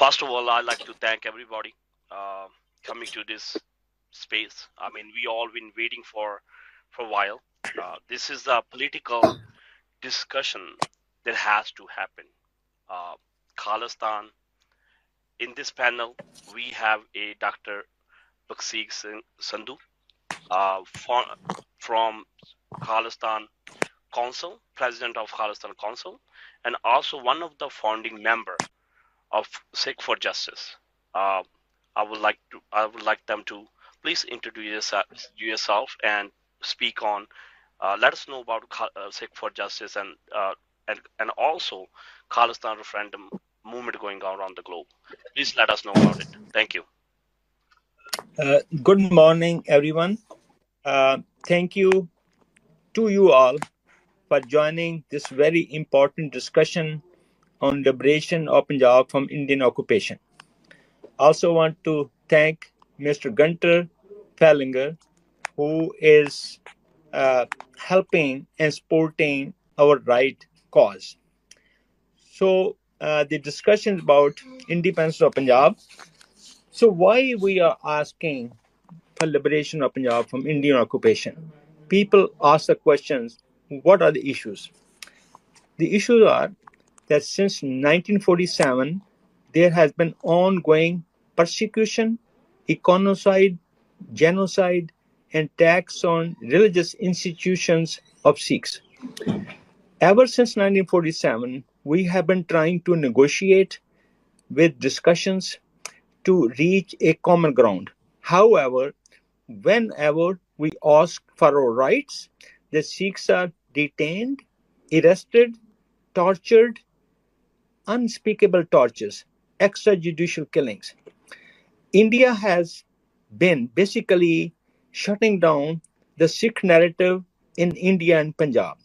First of all, I'd like to thank everybody coming to this space. I mean, we all been waiting for a while. This is a political discussion that has to happen. Uh, Khalistan. In this panel, we have a Dr. Bakseek Sandhu from Khalistan Council, President of Khalistan Council, and also one of the founding member of Sikh for Justice. Uh, I would like them to please introduce yourself and speak on. Let us know about Sikh for Justice and also Khalistan referendum movement going on around the globe. Please let us know about it. Thank you. Good morning, everyone. Thank you to you all for joining this very important discussion on liberation of Punjab from Indian occupation. Also want to thank Mr. Gunther Fehlinger, who is helping and supporting our right cause. So the discussion is about independence of Punjab. So why we are asking for liberation of Punjab from Indian occupation? People ask the questions, what are the issues? The issues are that since 1947, there has been ongoing persecution, economicide, genocide, and attacks on religious institutions of Sikhs. Ever since 1947, we have been trying to negotiate with discussions to reach a common ground. However, whenever we ask for our rights, the Sikhs are detained, arrested, tortured, unspeakable tortures, extrajudicial killings. India has been basically shutting down the Sikh narrative in India and Punjab.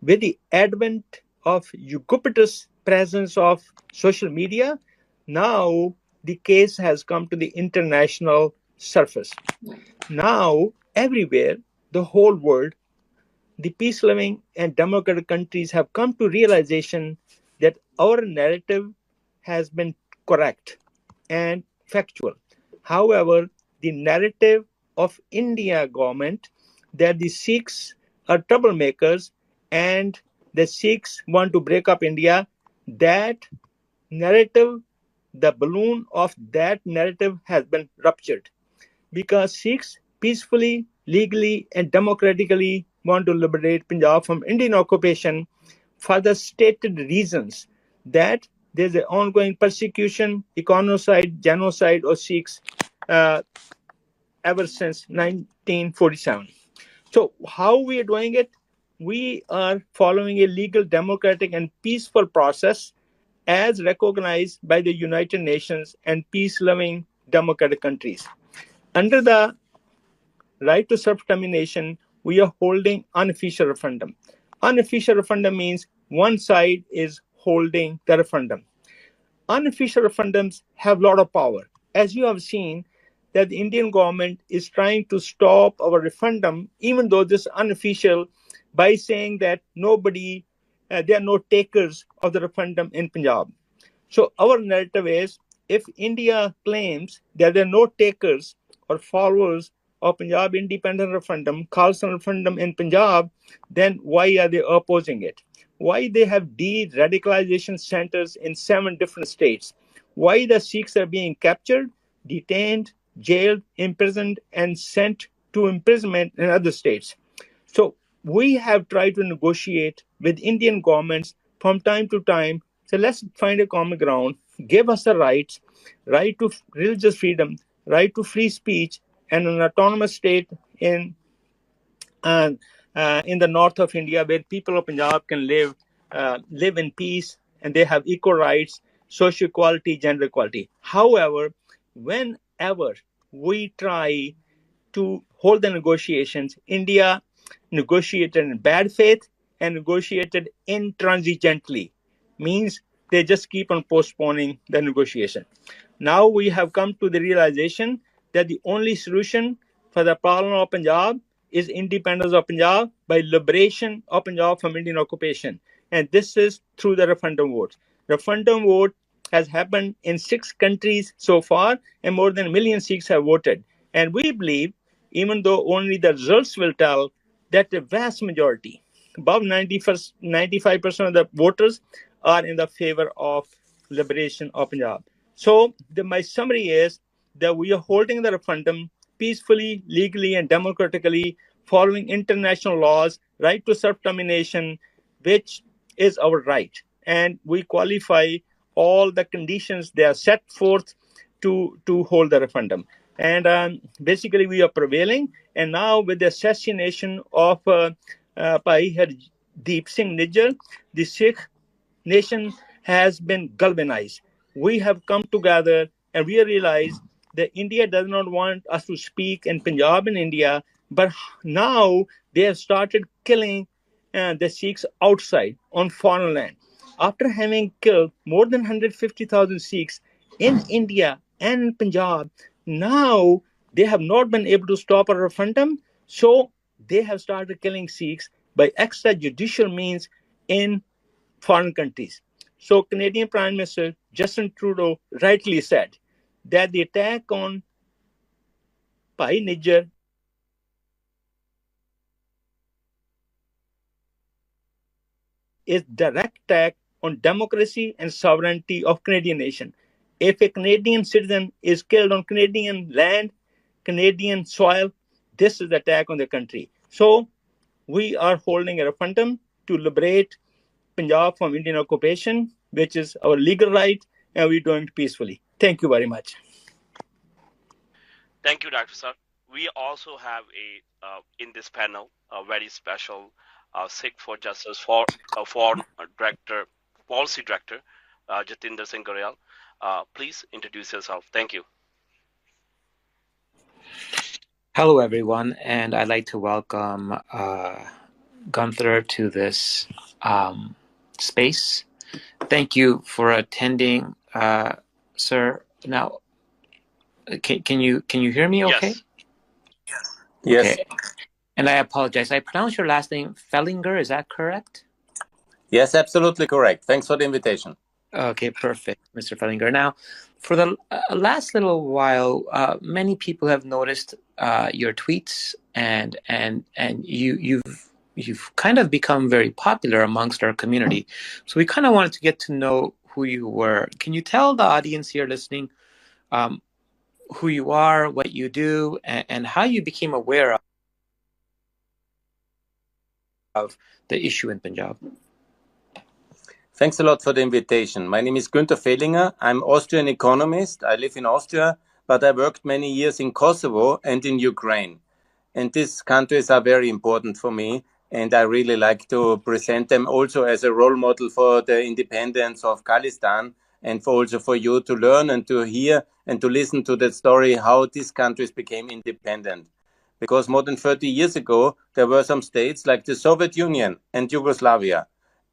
With the advent of ubiquitous presence of social media, now the case has come to the international surface. Now, everywhere, the whole world, the peace-loving and democratic countries have come to realization that our narrative has been correct and factual. However, the narrative of India government that the Sikhs are troublemakers and the Sikhs want to break up India, that narrative, the balloon of that narrative has been ruptured because Sikhs peacefully, legally, and democratically want to liberate Punjab from Indian occupation for the stated reasons that there's an ongoing persecution, economicide, genocide of Sikhs ever since 1947. So how we are doing it? We are following a legal, democratic, and peaceful process as recognized by the United Nations and peace-loving democratic countries. Under the right to self-determination, we are holding unofficial referendum. Unofficial referendum means one side is holding the referendum. Unofficial referendums have a lot of power. As you have seen, that the Indian government is trying to stop our referendum, even though this is unofficial, by saying that there are no takers of the referendum in Punjab. So our narrative is, if India claims that there are no takers or followers of Punjab independent referendum, Khalistan referendum in Punjab, then why are they opposing it? Why they have de-radicalization centers in 7 different states? Why the Sikhs are being captured, detained, jailed, imprisoned, and sent to imprisonment in other states? So we have tried to negotiate with Indian governments from time to time. So let's find a common ground, give us the rights, right to religious freedom, right to free speech, and an autonomous state in the north of India where people of Punjab can live in peace and they have equal rights, social equality, gender equality. However, whenever we try to hold the negotiations, India negotiated in bad faith and negotiated intransigently, means they just keep on postponing the negotiation. Now we have come to the realization that the only solution for the problem of Punjab is independence of Punjab by liberation of Punjab from Indian occupation. And this is through the referendum vote. Referendum vote has happened in 6 countries so far, and more than a million Sikhs have voted. And we believe, even though only the results will tell, that the vast majority, above 95% of the voters, are in the favor of liberation of Punjab. So my summary is that we are holding the referendum peacefully, legally, and democratically, following international laws, right to self-determination, which is our right. And we qualify all the conditions that are set forth to hold the referendum. And basically, we are prevailing. And now, with the assassination of Bhai Hardeep Singh Nijjar, the Sikh nation has been galvanized. We have come together and we realize that India does not want us to speak in Punjab in India, but now they have started killing the Sikhs outside on foreign land. After having killed more than 150,000 Sikhs in India and in Punjab, now they have not been able to stop a referendum, so they have started killing Sikhs by extrajudicial means in foreign countries. So Canadian Prime Minister Justin Trudeau rightly said that the attack on Pai Niger is direct attack on democracy and sovereignty of Canadian nation. If a Canadian citizen is killed on Canadian land, Canadian soil, this is the attack on the country. So we are holding a referendum to liberate Punjab from Indian occupation, which is our legal right, and we're doing it peacefully. Thank you very much. Thank you, Dr. Sir. We also have in this panel a very special Sikh for Justice for foreign director, policy director, Jatinder Singh Goyal. Please introduce yourself. Thank you. Hello, everyone, and I'd like to welcome Gunther to this space. Thank you for attending, sir. Now, can you hear me? Okay. Yes. Okay. And I apologize. I pronounced your last name Fehlinger. Is that correct? Yes, absolutely correct. Thanks for the invitation. Okay, perfect, Mr. Fehlinger. Now, for the last little while, many people have noticed your tweets, and you've kind of become very popular amongst our community. So we kind of wanted to get to know who you were. Can you tell the audience here listening who you are, what you do, and how you became aware of the issue in Punjab? Thanks a lot for the invitation. My name is Gunther Fehlinger. I'm Austrian economist. I live in Austria, but I worked many years in Kosovo and in Ukraine. And these countries are very important for me, and I really like to present them also as a role model for the independence of Khalistan, and also for you to learn and to hear and to listen to that story, how these countries became independent. Because more than 30 years ago, there were some states like the Soviet Union and Yugoslavia.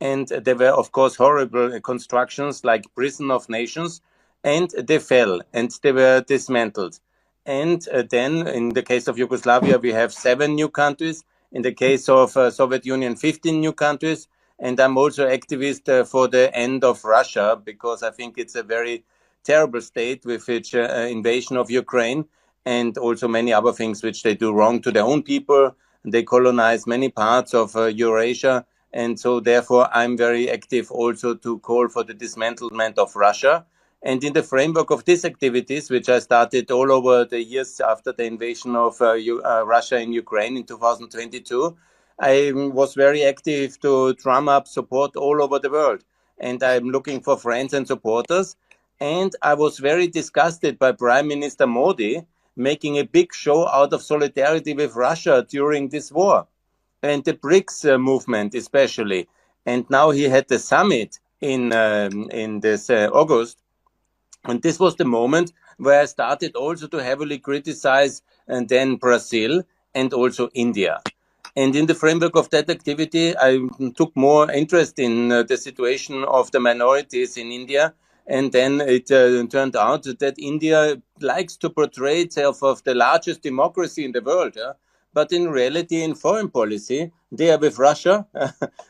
And there were, of course, horrible constructions like Prison of Nations, and they fell and they were dismantled. And then, in the case of Yugoslavia, we have 7 new countries. In the case of Soviet Union, 15 new countries. And I'm also activist for the end of Russia, because I think it's a very terrible state with its invasion of Ukraine, and also many other things which they do wrong to their own people. They colonize many parts of Eurasia. And so therefore, I'm very active also to call for the dismantlement of Russia. And in the framework of these activities, which I started all over the years after the invasion of Russia in Ukraine in 2022, I was very active to drum up support all over the world. And I'm looking for friends and supporters. And I was very disgusted by Prime Minister Modi making a big show out of solidarity with Russia during this war. And the BRICS movement especially. And now he had the summit in this August. And this was the moment where I started also to heavily criticize and then Brazil and also India. And in the framework of that activity, I took more interest in the situation of the minorities in India. And then it turned out that India likes to portray itself as the largest democracy in the world. But in reality, in foreign policy, they are with Russia.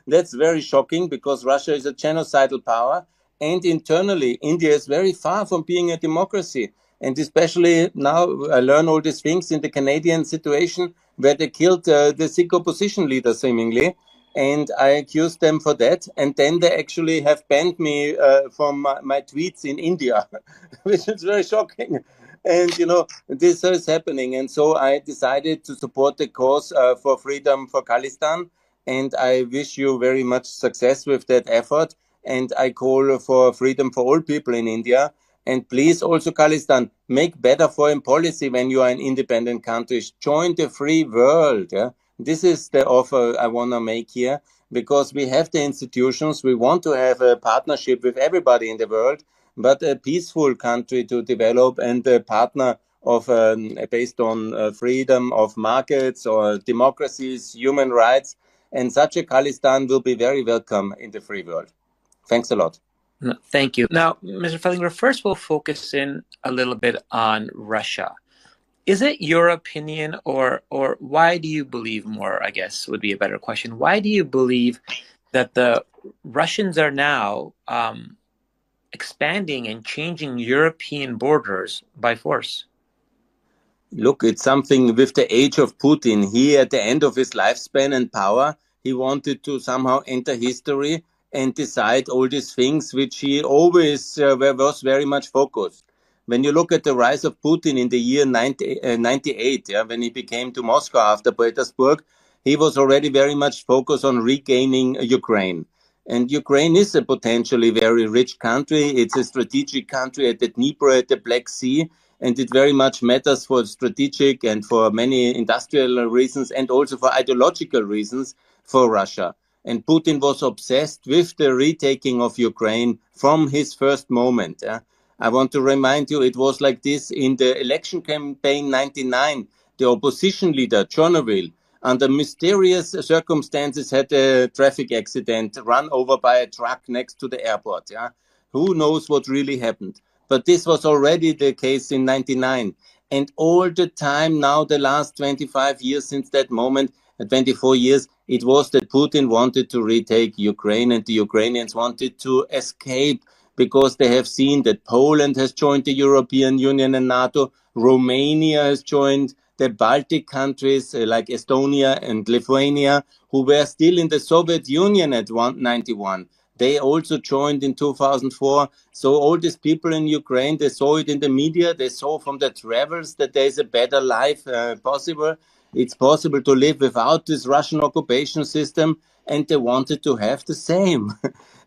That's very shocking, because Russia is a genocidal power. And internally, India is very far from being a democracy. And especially now, I learn all these things in the Canadian situation where they killed the Sikh opposition leader, seemingly. And I accused them for that. And then they actually have banned me from my tweets in India, which is very shocking. And, this is happening. And so I decided to support the cause for freedom for Khalistan. And I wish you very much success with that effort. And I call for freedom for all people in India. And please also, Khalistan, make better foreign policy when you are an independent country. Join the free world. Yeah? This is the offer I want to make here, because we have the institutions. We want to have a partnership with everybody in the world, but a peaceful country to develop and a partner of based on freedom of markets or democracies, human rights. And such a Khalistan will be very welcome in the free world. Thanks a lot. No, thank you. Now, Mr. Fehlinger, first we'll focus in a little bit on Russia. Is it your opinion, or why do you believe more, I guess would be a better question. Why do you believe that the Russians are now expanding and changing European borders by force? Look, it's something with the age of Putin. He, at the end of his lifespan and power, he wanted to somehow enter history and decide all these things which he always was very much focused. When you look at the rise of Putin in the year 98, when he became to Moscow after Petersburg, he was already very much focused on regaining Ukraine. And Ukraine is a potentially very rich country. It's a strategic country at the Dnieper, at the Black Sea. And it very much matters for strategic and for many industrial reasons and also for ideological reasons for Russia. And Putin was obsessed with the retaking of Ukraine from his first moment. I want to remind you, it was like this in the election campaign 99. The opposition leader, Chernobyl, under mysterious circumstances had a traffic accident, run over by a truck next to the airport. Who knows what really happened? But this was already the case in 99. And all the time now, the last 25 years since that moment, 24 years, it was that Putin wanted to retake Ukraine and the Ukrainians wanted to escape because they have seen that Poland has joined the European Union and NATO, Romania has joined, the Baltic countries like Estonia and Lithuania, who were still in the Soviet Union at 1991. They also joined in 2004. So all these people in Ukraine, they saw it in the media. They saw from the travels that there is a better life possible. It's possible to live without this Russian occupation system. And they wanted to have the same.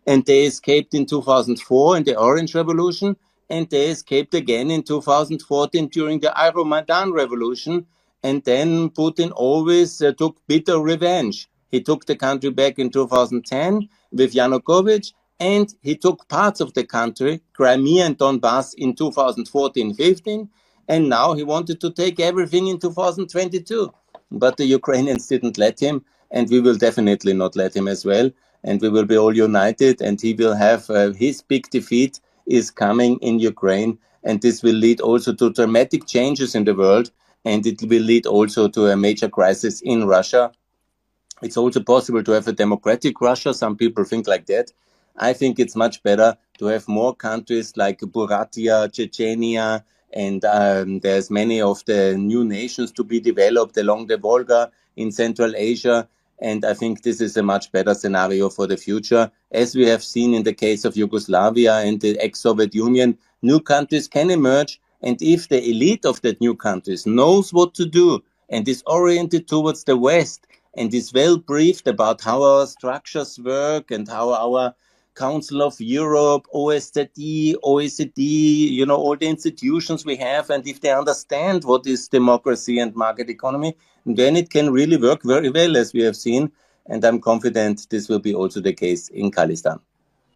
And they escaped in 2004 in the Orange Revolution. And they escaped again in 2014 during the Euromaidan Revolution. And then Putin always took bitter revenge. He took the country back in 2010 with Yanukovych, and he took parts of the country, Crimea and Donbass, in 2014-15, and now he wanted to take everything in 2022. But the Ukrainians didn't let him, and we will definitely not let him as well, and we will be all united, and he will have his big defeat is coming in Ukraine, and this will lead also to dramatic changes in the world, and it will lead also to a major crisis in Russia. It's also possible to have a democratic Russia. Some people think like that. I think it's much better to have more countries like Buryatia, Chechnya, and there's many of the new nations to be developed along the Volga in Central Asia. And I think this is a much better scenario for the future. As we have seen in the case of Yugoslavia and the ex-Soviet Union, new countries can emerge. And if the elite of that new countries knows what to do and is oriented towards the West, and is well briefed about how our structures work and how our Council of Europe, OSCE, OECD, all the institutions we have, and if they understand what is democracy and market economy, then it can really work very well, as we have seen. And I'm confident this will be also the case in Khalistan.